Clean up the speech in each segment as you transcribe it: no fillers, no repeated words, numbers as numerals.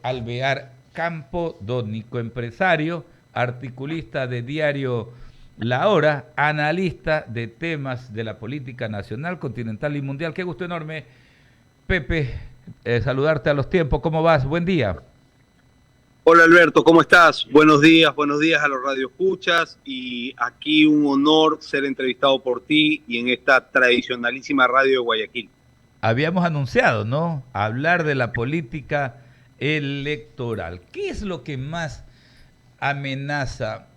Alvear Campodónico, empresario, articulista de diario La Hora, analista de temas de la política nacional, continental y mundial. Qué gusto enorme, Pepe, saludarte a los tiempos. ¿Cómo vas? Buen día. Hola Alberto, ¿cómo estás? Buenos días a los radioescuchas y aquí un honor ser entrevistado por ti y en esta tradicionalísima radio de Guayaquil. Habíamos anunciado, ¿no? Hablar de la política electoral. ¿Qué es lo que más amenaza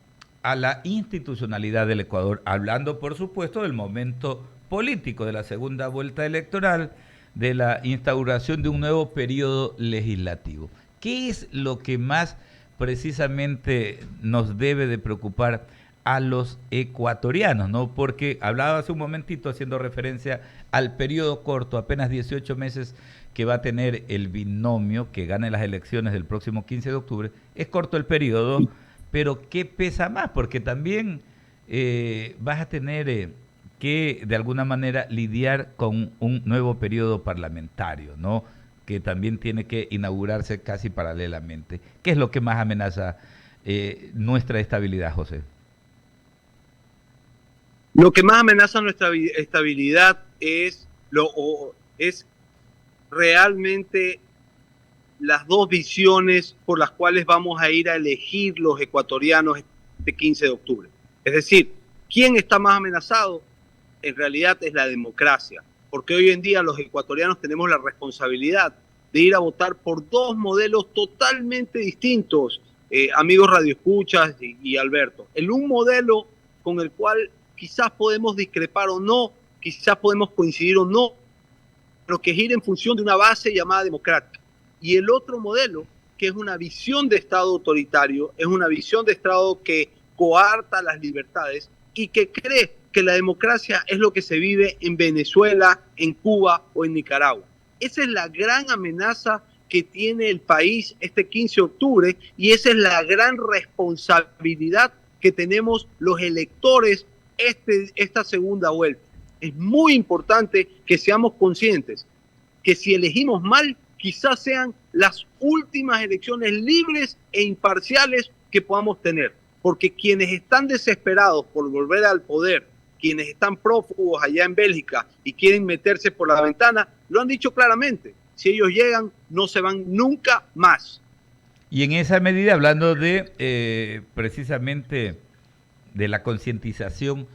a la institucionalidad del Ecuador? Hablando, por supuesto, del momento político de la segunda vuelta electoral, de la instauración de un nuevo periodo legislativo. ¿Qué es lo que más precisamente nos debe de preocupar a los ecuatorianos, ¿no? Porque hablaba hace un momentito haciendo referencia al periodo corto, apenas 18 meses que va a tener el binomio que gane las elecciones del próximo 15 de octubre. Es corto el periodo, pero ¿qué pesa más? Porque también vas a tener que de alguna manera lidiar con un nuevo periodo parlamentario, ¿no? Que también tiene que inaugurarse casi paralelamente. ¿Qué es lo que más amenaza nuestra estabilidad, José? Lo que más amenaza nuestra estabilidad es realmente las dos visiones por las cuales vamos a ir a elegir los ecuatorianos este 15 de octubre. Es decir, ¿quién está más amenazado? En realidad es la democracia, porque hoy en día los ecuatorianos tenemos la responsabilidad de ir a votar por dos modelos totalmente distintos, amigos radioescuchas y Alberto. Un modelo con el cual quizás podemos discrepar o no, quizás podemos coincidir o no, pero que gira en función de una base llamada democrática. Y el otro modelo, que es una visión de Estado autoritario, es una visión de Estado que coarta las libertades y que cree que la democracia es lo que se vive en Venezuela, en Cuba o en Nicaragua. Esa es la gran amenaza que tiene el país este 15 de octubre y esa es la gran responsabilidad que tenemos los electores esta segunda vuelta. Es muy importante que seamos conscientes que si elegimos mal, quizás sean las últimas elecciones libres e imparciales que podamos tener. Porque quienes están desesperados por volver al poder, quienes están prófugos allá en Bélgica y quieren meterse por la ventana, lo han dicho claramente. Si ellos llegan, no se van nunca más. Y en esa medida, hablando de precisamente de la concientización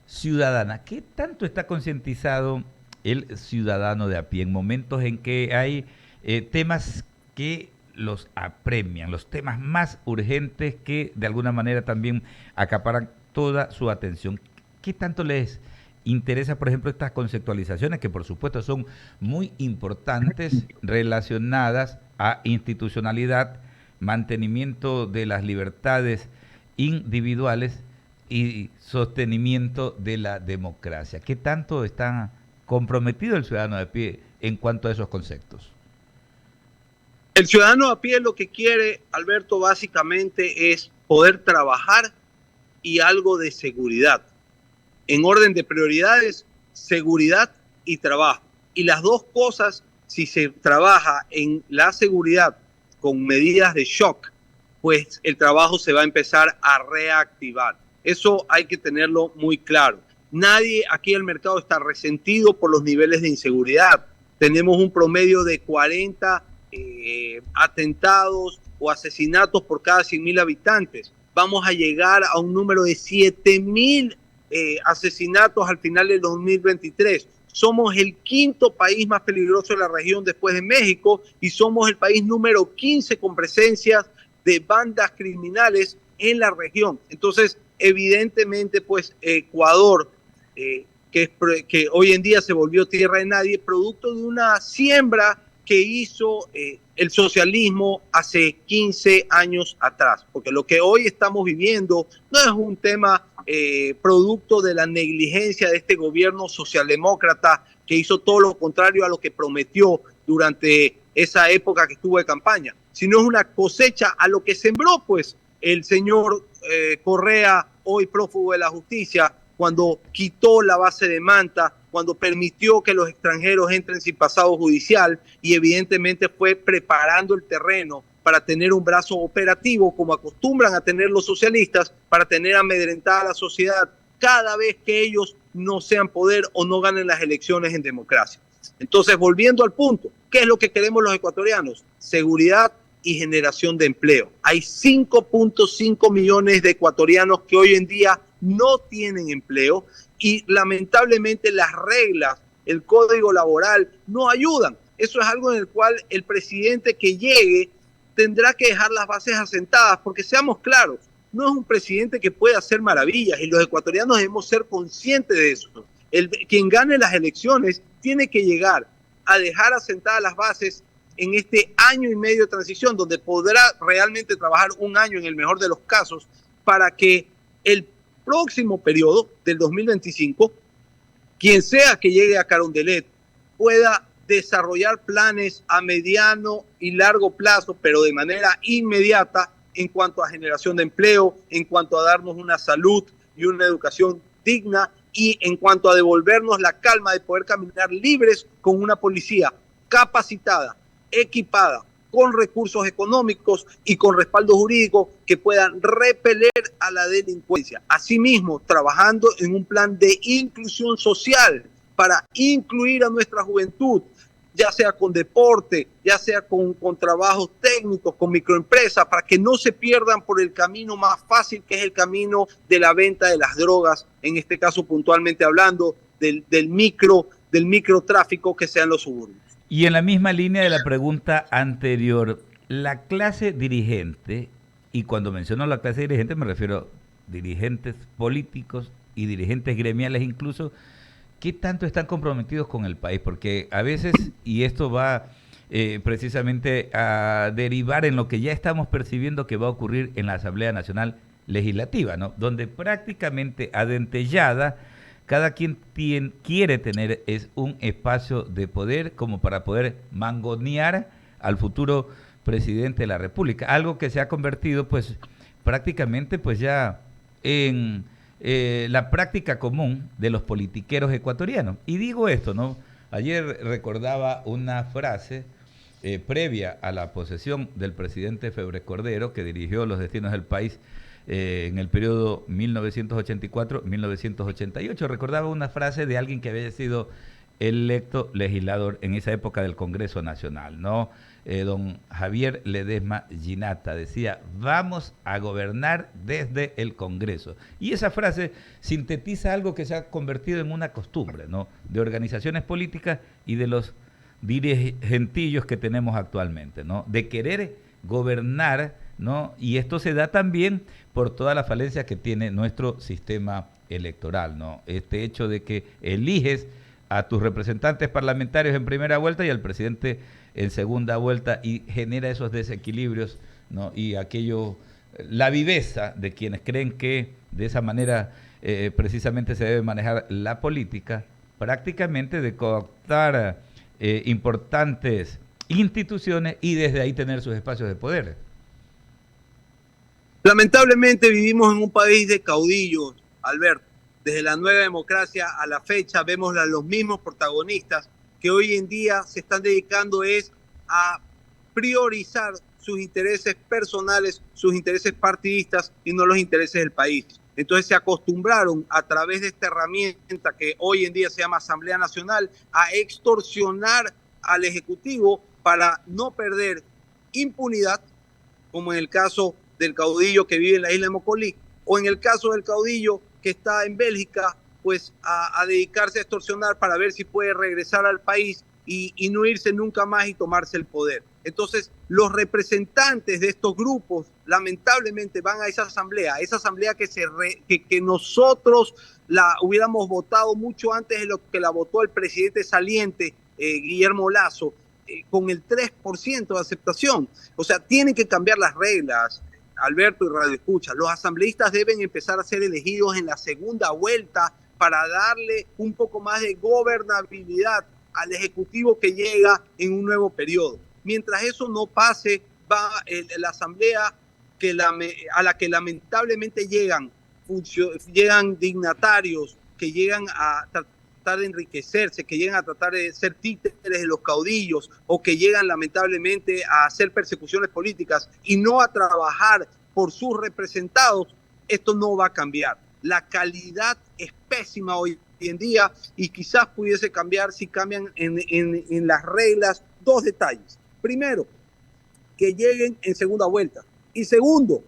ciudadana, ¿qué tanto está concientizado el ciudadano de a pie en momentos en que hay temas que los apremian, los temas más urgentes que de alguna manera también acaparan toda su atención? ¿Qué tanto les interesa, por ejemplo, estas conceptualizaciones que por supuesto son muy importantes relacionadas a institucionalidad, mantenimiento de las libertades individuales y sostenimiento de la democracia? ¿Qué tanto está comprometido el ciudadano de pie en cuanto a esos conceptos? El ciudadano a pie lo que quiere, Alberto, básicamente es poder trabajar y algo de seguridad. En orden de prioridades, seguridad y trabajo. Y las dos cosas, si se trabaja en la seguridad con medidas de shock, pues el trabajo se va a empezar a reactivar. Eso hay que tenerlo muy claro. Nadie aquí en el mercado está resentido por los niveles de inseguridad. Tenemos un promedio de 40 atentados o asesinatos por cada 100.000 habitantes. Vamos a llegar a un número de 7.000 asesinatos al final del 2023. Somos el quinto país más peligroso de la región después de México y somos el país número 15 con presencias de bandas criminales en la región. Entonces, evidentemente, pues Ecuador, que hoy en día se volvió tierra de nadie, producto de una siembra que hizo el socialismo hace 15 años atrás. Porque lo que hoy estamos viviendo no es un tema producto de la negligencia de este gobierno socialdemócrata que hizo todo lo contrario a lo que prometió durante esa época que estuvo de campaña, sino es una cosecha a lo que sembró pues el señor Correa, hoy prófugo de la justicia, cuando quitó la base de Manta, cuando permitió que los extranjeros entren sin pasado judicial y evidentemente fue preparando el terreno para tener un brazo operativo, como acostumbran a tener los socialistas, para tener amedrentada a la sociedad cada vez que ellos no sean poder o no ganen las elecciones en democracia. Entonces, volviendo al punto, ¿qué es lo que queremos los ecuatorianos? Seguridad y generación de empleo. Hay 5.5 millones de ecuatorianos que hoy en día no tienen empleo y lamentablemente las reglas, el código laboral no ayudan. Eso es algo en el cual el presidente que llegue tendrá que dejar las bases asentadas, porque seamos claros, no es un presidente que pueda hacer maravillas y los ecuatorianos debemos ser conscientes de eso. Quien gane las elecciones tiene que llegar a dejar asentadas las bases en este año y medio de transición, donde podrá realmente trabajar un año en el mejor de los casos, para que el próximo periodo del 2025, quien sea que llegue a Carondelet, pueda desarrollar planes a mediano y largo plazo, pero de manera inmediata, en cuanto a generación de empleo, en cuanto a darnos una salud y una educación digna, y en cuanto a devolvernos la calma de poder caminar libres con una policía capacitada, equipada, con recursos económicos y con respaldo jurídico que puedan repeler a la delincuencia. Asimismo, trabajando en un plan de inclusión social para incluir a nuestra juventud, ya sea con deporte, ya sea con trabajos técnicos, con microempresas, para que no se pierdan por el camino más fácil, que es el camino de la venta de las drogas, en este caso puntualmente hablando del microtráfico que sean los suburbios. Y en la misma línea de la pregunta anterior, la clase dirigente, y cuando menciono la clase dirigente me refiero a dirigentes políticos y dirigentes gremiales incluso, ¿qué tanto están comprometidos con el país? Porque a veces, y esto va precisamente a derivar en lo que ya estamos percibiendo que va a ocurrir en la Asamblea Nacional Legislativa, ¿no? Donde prácticamente adentellada, cada quien quiere tener es un espacio de poder como para poder mangonear al futuro presidente de la República. Algo que se ha convertido pues prácticamente pues ya en la práctica común de los politiqueros ecuatorianos. Y digo esto, ¿no? Ayer recordaba una frase previa a la posesión del presidente Febre Cordero, que dirigió los destinos del país en el periodo 1984-1988. Recordaba una frase de alguien que había sido electo legislador en esa época del Congreso Nacional, ¿no? Don Javier Ledesma Ginata decía: vamos a gobernar desde el Congreso. Y esa frase sintetiza algo que se ha convertido en una costumbre, ¿no? De organizaciones políticas y de los dirigentillos que tenemos actualmente, ¿no? De querer gobernar, ¿no? Y esto se da también por toda la falencia que tiene nuestro sistema electoral, ¿no? Este hecho de que eliges a tus representantes parlamentarios en primera vuelta y al presidente en segunda vuelta, y genera esos desequilibrios, ¿no? Y aquello, la viveza de quienes creen que de esa manera precisamente se debe manejar la política, prácticamente de cooptar importantes instituciones y desde ahí tener sus espacios de poder. Lamentablemente vivimos en un país de caudillos, Alberto. Desde la nueva democracia a la fecha vemos a los mismos protagonistas que hoy en día se están dedicando a priorizar sus intereses personales, sus intereses partidistas y no los intereses del país. Entonces se acostumbraron a través de esta herramienta que hoy en día se llama Asamblea Nacional a extorsionar al Ejecutivo para no perder impunidad, como en el caso del caudillo que vive en la isla de Mocolí, o en el caso del caudillo que está en Bélgica, pues a dedicarse a extorsionar para ver si puede regresar al país y no irse nunca más y tomarse el poder. Entonces, los representantes de estos grupos lamentablemente van a esa asamblea que nosotros la hubiéramos votado mucho antes de lo que la votó el presidente saliente, Guillermo Lasso, con el 3% de aceptación. O sea, tienen que cambiar las reglas, Alberto y Radio Escucha. Los asambleístas deben empezar a ser elegidos en la segunda vuelta para darle un poco más de gobernabilidad al Ejecutivo que llega en un nuevo periodo. Mientras eso no pase, va la asamblea a la que lamentablemente llegan dignatarios que llegan a tratar de enriquecerse, que llegan a tratar de ser títeres de los caudillos o que llegan lamentablemente a hacer persecuciones políticas y no a trabajar por sus representados, esto no va a cambiar. La calidad es pésima hoy en día y quizás pudiese cambiar si cambian en las reglas dos detalles. Primero, que lleguen en segunda vuelta. Y segundo,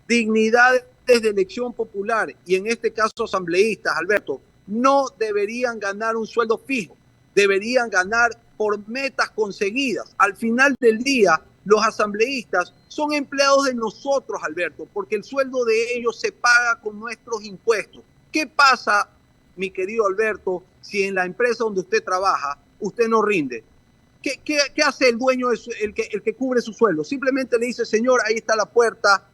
dignidades de elección popular y en este caso asambleístas, Alberto, no deberían ganar un sueldo fijo, deberían ganar por metas conseguidas. Al final del día, los asambleístas son empleados de nosotros, Alberto, porque el sueldo de ellos se paga con nuestros impuestos. ¿Qué pasa, mi querido Alberto, si en la empresa donde usted trabaja, usted no rinde? ¿Qué hace el dueño, el que cubre su sueldo? Simplemente le dice, señor, ahí está la puerta,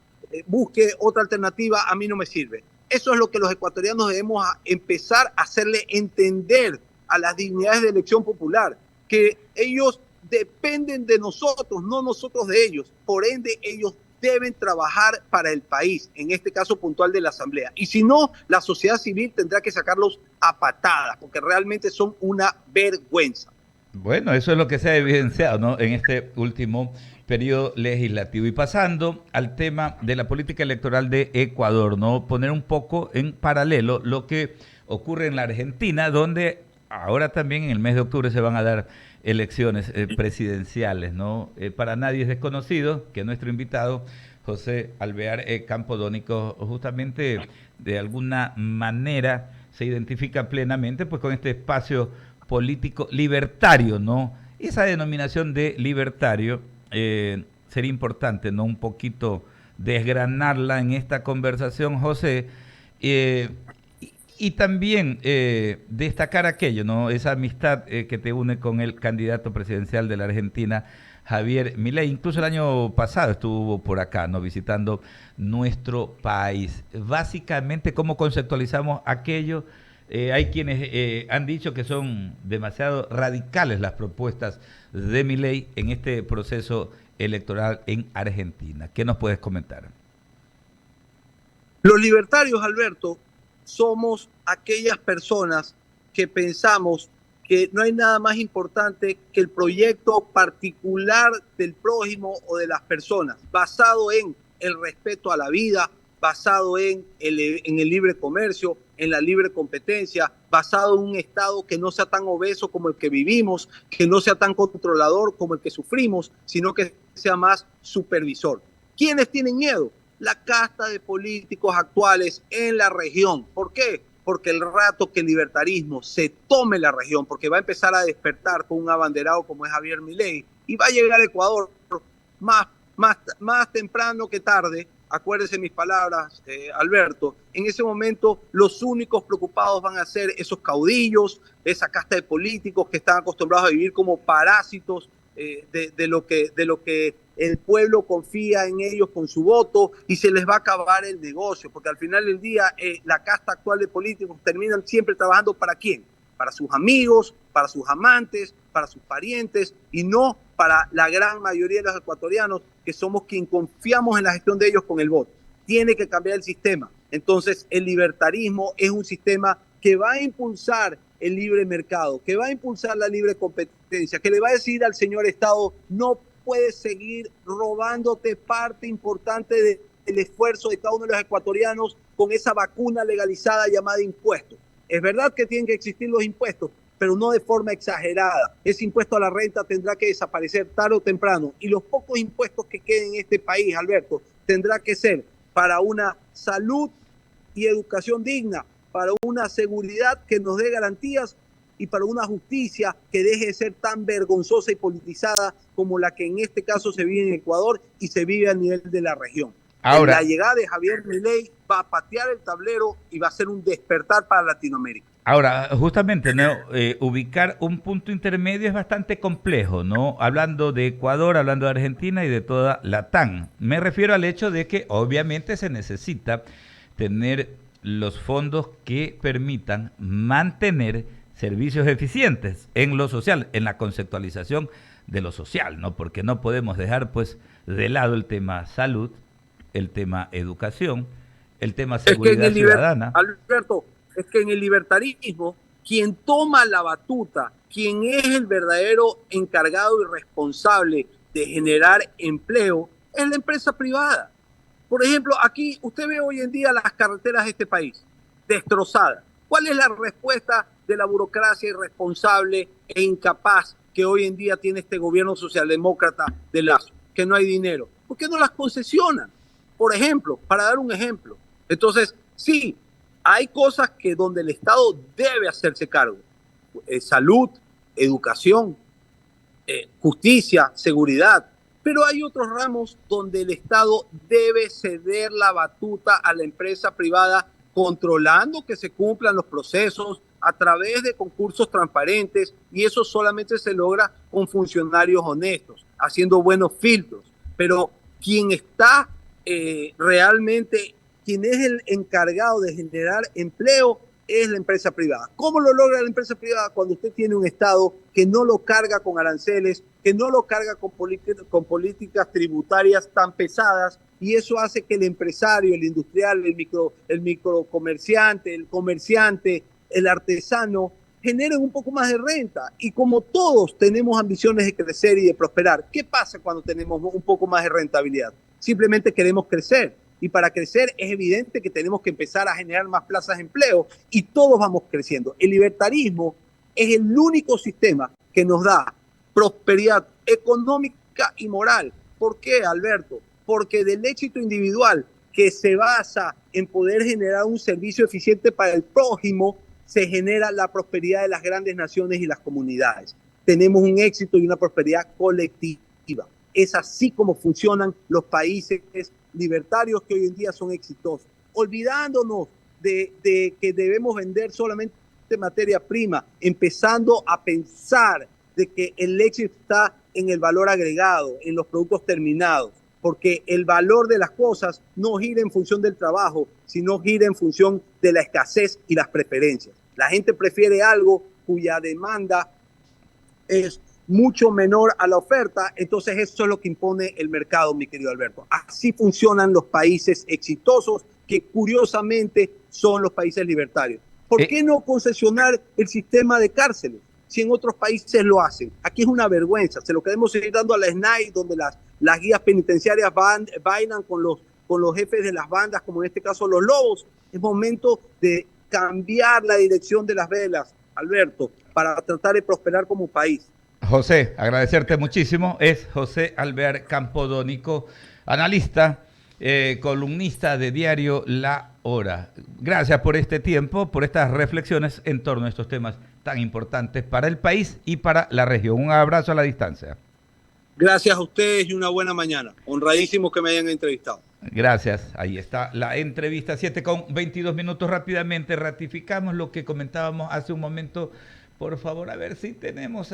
busque otra alternativa, a mí no me sirve. Eso es lo que los ecuatorianos debemos empezar a hacerle entender a las dignidades de elección popular, que ellos dependen de nosotros, no nosotros de ellos. Por ende, ellos deben trabajar para el país, en este caso puntual de la Asamblea. Y si no, la sociedad civil tendrá que sacarlos a patadas, porque realmente son una vergüenza. Bueno, eso es lo que se ha evidenciado, ¿no?, en este último periodo legislativo. Y pasando al tema de la política electoral de Ecuador, ¿no?, poner un poco en paralelo lo que ocurre en la Argentina, donde ahora también en el mes de octubre se van a dar elecciones presidenciales, ¿no? Para nadie es desconocido que nuestro invitado, José Alvear Campodónico, justamente de alguna manera se identifica plenamente pues con este espacio político libertario, ¿no? Esa denominación de libertario sería importante, ¿no?, un poquito desgranarla en esta conversación, José, y también destacar aquello, ¿no?, esa amistad que te une con el candidato presidencial de la Argentina, Javier Milei. Incluso el año pasado estuvo por acá, ¿no?, visitando nuestro país. Básicamente, ¿cómo conceptualizamos aquello? Hay quienes han dicho que son demasiado radicales las propuestas de Milei en este proceso electoral en Argentina. ¿Qué nos puedes comentar? Los libertarios, Alberto, somos aquellas personas que pensamos que no hay nada más importante que el proyecto particular del prójimo o de las personas, basado en el respeto a la vida, basado en el libre comercio, en la libre competencia, basado en un Estado que no sea tan obeso como el que vivimos, que no sea tan controlador como el que sufrimos, sino que sea más supervisor. ¿Quiénes tienen miedo? La casta de políticos actuales en la región. ¿Por qué? Porque el rato que el libertarismo se tome la región, porque va a empezar a despertar con un abanderado como es Javier Milei, y va a llegar a Ecuador más temprano que tarde. Acuérdese mis palabras, Alberto, en ese momento los únicos preocupados van a ser esos caudillos, esa casta de políticos que están acostumbrados a vivir como parásitos de lo que el pueblo confía en ellos con su voto, y se les va a acabar el negocio, porque al final del día la casta actual de políticos terminan siempre trabajando ¿para quién? Para sus amigos, para sus amantes, para sus parientes, y no para la gran mayoría de los ecuatorianos, que somos quien confiamos en la gestión de ellos con el voto. Tiene que cambiar el sistema. Entonces, el libertarismo es un sistema que va a impulsar el libre mercado, que va a impulsar la libre competencia, que le va a decir al señor Estado, no puedes seguir robándote parte importante del esfuerzo de cada uno de los ecuatorianos con esa vacuna legalizada llamada impuestos. Es verdad que tienen que existir los impuestos, pero no de forma exagerada. Ese impuesto a la renta tendrá que desaparecer tarde o temprano, y los pocos impuestos que queden en este país, Alberto, tendrá que ser para una salud y educación digna, para una seguridad que nos dé garantías y para una justicia que deje de ser tan vergonzosa y politizada como la que en este caso se vive en Ecuador y se vive a nivel de la región. Ahora, la llegada de Javier Milei va a patear el tablero y va a ser un despertar para Latinoamérica. Ahora, justamente, ¿no?, ubicar un punto intermedio es bastante complejo, ¿no? Hablando de Ecuador, hablando de Argentina y de toda Latam. Me refiero al hecho de que obviamente se necesita tener los fondos que permitan mantener servicios eficientes en lo social, en la conceptualización de lo social, ¿no? Porque no podemos dejar pues de lado el tema salud, el tema educación, el tema seguridad ciudadana. Alberto, es que en el libertarismo quien toma la batuta, quien es el verdadero encargado y responsable de generar empleo, es la empresa privada. Por ejemplo, aquí usted ve hoy en día las carreteras de este país destrozadas. ¿Cuál es la respuesta de la burocracia irresponsable e incapaz que hoy en día tiene este gobierno socialdemócrata de Lazo? Que no hay dinero. ¿Por qué no las concesionan? Por ejemplo, para dar un ejemplo. Entonces, sí, hay cosas que donde el Estado debe hacerse cargo. Salud, educación, justicia, seguridad. Pero hay otros ramos donde el Estado debe ceder la batuta a la empresa privada, controlando que se cumplan los procesos a través de concursos transparentes, y eso solamente se logra con funcionarios honestos, haciendo buenos filtros. Pero quien está realmente, quien es el encargado de generar empleo, es la empresa privada. ¿Cómo lo logra la empresa privada? Cuando usted tiene un Estado que no lo carga con aranceles, que no lo carga con políticas tributarias tan pesadas, y eso hace que el empresario, el industrial, el microcomerciante, el comerciante, el artesano, generen un poco más de renta. Y como todos tenemos ambiciones de crecer y de prosperar, ¿qué pasa cuando tenemos un poco más de rentabilidad? Simplemente queremos crecer. Y para crecer es evidente que tenemos que empezar a generar más plazas de empleo, y todos vamos creciendo. El libertarismo es el único sistema que nos da prosperidad económica y moral. ¿Por qué, Alberto? Porque del éxito individual, que se basa en poder generar un servicio eficiente para el prójimo, se genera la prosperidad de las grandes naciones y las comunidades. Tenemos un éxito y una prosperidad colectiva. Es así como funcionan los países libertarios que hoy en día son exitosos, olvidándonos de que debemos vender solamente materia prima, empezando a pensar de que el éxito está en el valor agregado, en los productos terminados, porque el valor de las cosas no gira en función del trabajo, sino gira en función de la escasez y las preferencias. La gente prefiere algo cuya demanda es mucho menor a la oferta, entonces eso es lo que impone el mercado, mi querido Alberto. Así funcionan los países exitosos, que curiosamente son los países libertarios. ¿Por qué no concesionar el sistema de cárceles si en otros países lo hacen? Aquí es una vergüenza, se lo queremos seguir dando a la SNAI, donde las guías penitenciarias bailan con los jefes de las bandas, como en este caso los lobos. Es momento de cambiar la dirección de las velas, Alberto, para tratar de prosperar como país. José, agradecerte muchísimo. Es José Albert Campodónico, analista, columnista de diario La Hora. Gracias por este tiempo, por estas reflexiones en torno a estos temas tan importantes para el país y para la región. Un abrazo a la distancia. Gracias a ustedes y una buena mañana. Honradísimo que me hayan entrevistado. Gracias. Ahí está la entrevista. 7:22 rápidamente. Ratificamos lo que comentábamos hace un momento. Por favor, a ver si tenemos